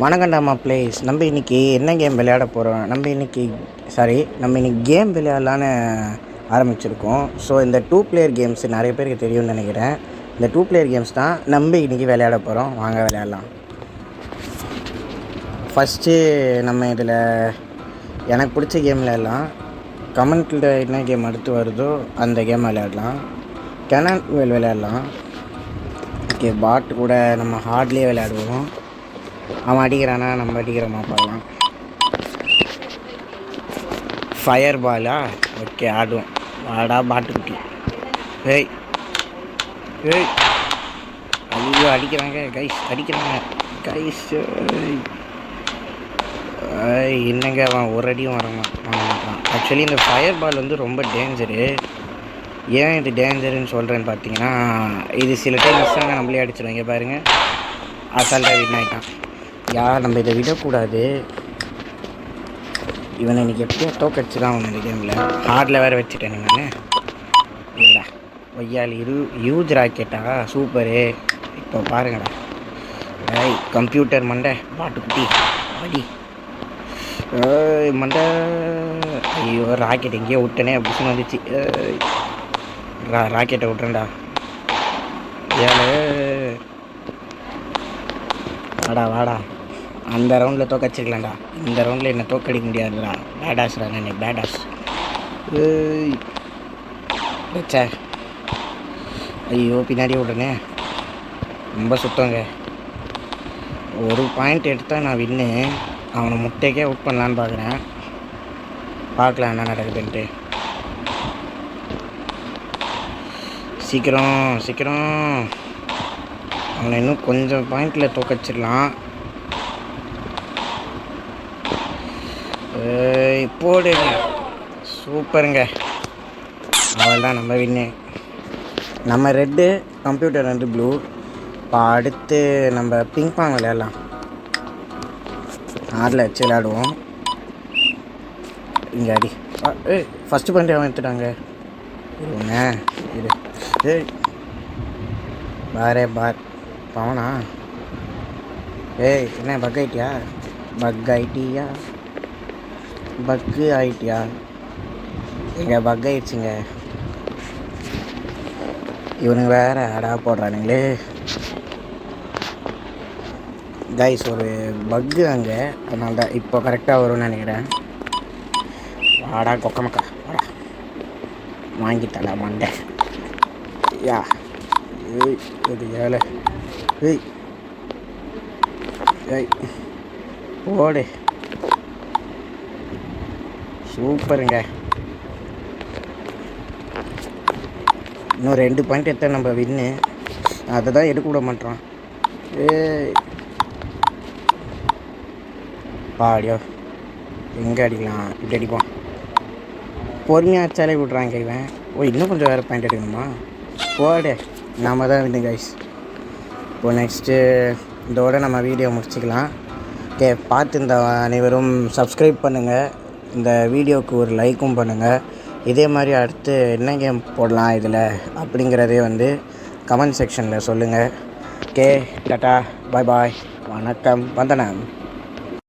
வணக்கம்டாமா place. நம்ம இன்றைக்கி என்ன கேம் விளையாட போகிறோம்? நம்ம இன்றைக்கி கேம் விளையாடலான்னு ஆரம்பிச்சிருக்கோம். ஸோ இந்த 2 பிளேயர் கேம்ஸ் நிறைய பேருக்கு தெரியும்னு நினைக்கிறேன். இந்த 2 பிளேயர் கேம்ஸ் தான் நம்ம இன்றைக்கி விளையாட போகிறோம். வாங்க விளையாடலாம். ஃபஸ்ட்டு நம்ம இதில் எனக்கு பிடிச்ச கேம் விளையாடலாம். கமெண்ட்டில் என்ன கேம் அடுத்து வருதோ அந்த கேம் விளையாடலாம். கேனன் விளையாடலாம். ஓகே, பாட்டு கூட நம்ம ஹார்ட்லேயே விளையாடுவோம். அவன் அடிக்கிறானா நம்ம அடிக்கிறோமா பார்க்கலாம். ஃபயர் பாலா? ஓகே, ஆடுவோம். வாடா பாட்டுக்குட்டி. ஏய் ஏய் ஐயோ, அடிக்கிறாங்க கைஸ், என்னங்க அவன் ஒரு அடியும் வாங்க மாட்டான். ஆக்சுவலி இந்த ஃபயர் பால் வந்து ரொம்ப டேஞ்சரு. ஏன் இது டேஞ்சருன்னு சொல்கிறேன்னு பார்த்தீங்கன்னா, இது சில டைம் மிஸ் ஆனால் நம்மளே அடிச்சிடுவாங்க. பாருங்கள், அசால்ட்டாக வின் ஆகிட்டான். நம்ம இதை விடக்கூடாது. இவனை இன்றைக்கி எப்படியோ தோக்கடிச்சு தான் அவன் இந்த கேமில் ஹார்டில் வேறு வச்சுட்டேன். நான் இல்லைடா ஒய்யால் யூஜ் ராக்கெட்டா, சூப்பரு. இப்போ பாருங்கடா, கம்ப்யூட்டர் மண்டை பாட்டுக்குட்டி அடி. மண்டை, ஐயோ ராக்கெட் எங்கேயோ விட்டனே, அப்படி வந்துச்சு. ராக்கெட்டை விட்றேன்டா. வாடா அந்த ரவுண்டில் தோக்கடிச்சிருக்கலாம்டா. இந்த ரவுண்டில் என்ன தோக்கடிக்க முடியாதுடா. பேடாஸ்டா, நான் பேடாஸ். வச்சா ஐயோ, பின்னாடி விட்றனே, ரொம்ப சுத்தங்க. ஒரு பாயிண்ட் எடுத்தால் நான் வின்னு. அவனை முட்டைக்கே அவுட் பண்ணலான்னு பார்க்குறேன். பார்க்கலாம் என்ன நடக்குதுன்ட்டு. சீக்கிரம் அவனை இன்னும் கொஞ்சம் பாயிண்டில் தோக்கடிச்சிடலாம். போடுங்க, சூப்பருங்க. அவள் தான் நம்ம வின்னு. நம்ம ரெட்டு, கம்ப்யூட்டர் வந்து ப்ளூ. இப்போ அடுத்து நம்ம பிங் பாங் விளையாடலாம். ஆடில் வச்சு விளையாடுவோம். இங்கே அடி. ஃபஸ்ட்டு பாயிண்ட் அவன் எடுத்துட்டாங்க. இது பாரே பார் பவனா. என்ன பக் ஆகிட்டியா? எங்கே பக் ஆகிடுச்சிங்க. இவனுங்க வேறு அடா போடுறானுங்களே கைஸ். ஒரு பக்கு அங்கே, அதனால தான் இப்போ கரெக்டாக வரும்னு நினைக்கிறேன். வாடா கொக்கமக்கா, வாடா வாங்கித்தடா மண்டை. யா இது ஏழை. ஓடு, சூப்பருங்க. இன்னும் 2 பாயிண்ட் எடுத்தால் நம்ம வின்னு. அதை தான் எடுக்க விட மாட்டோம். பாடியோ, எங்கே அடிக்கலாம்? இப்படி அடிப்போம். பொறுமையாக அடிச்சாலே விட்றாங்க இவன். இன்னும் கொஞ்சம் வேறு பாயிண்ட் எடுக்கணுமா? போடு, நாம் தான் வின்னு கைஸ். இப்போ நெக்ஸ்ட்டு இதோடு நம்ம வீடியோ முடிச்சுக்கலாம். ஓகே, பார்த்துருந்த அனைவரும் சப்ஸ்கிரைப் பண்ணுங்கள். இந்த வீடியோவுக்கு ஒரு லைக்கும் பண்ணுங்கள். இதே மாதிரி அடுத்து என்ன கேம் போடலாம் இதில் அப்படிங்கிறதே வந்து கமெண்ட் செக்ஷனில் சொல்லுங்கள். ஓகே, டாட்டா, பாய், வணக்கம், வந்தனம்.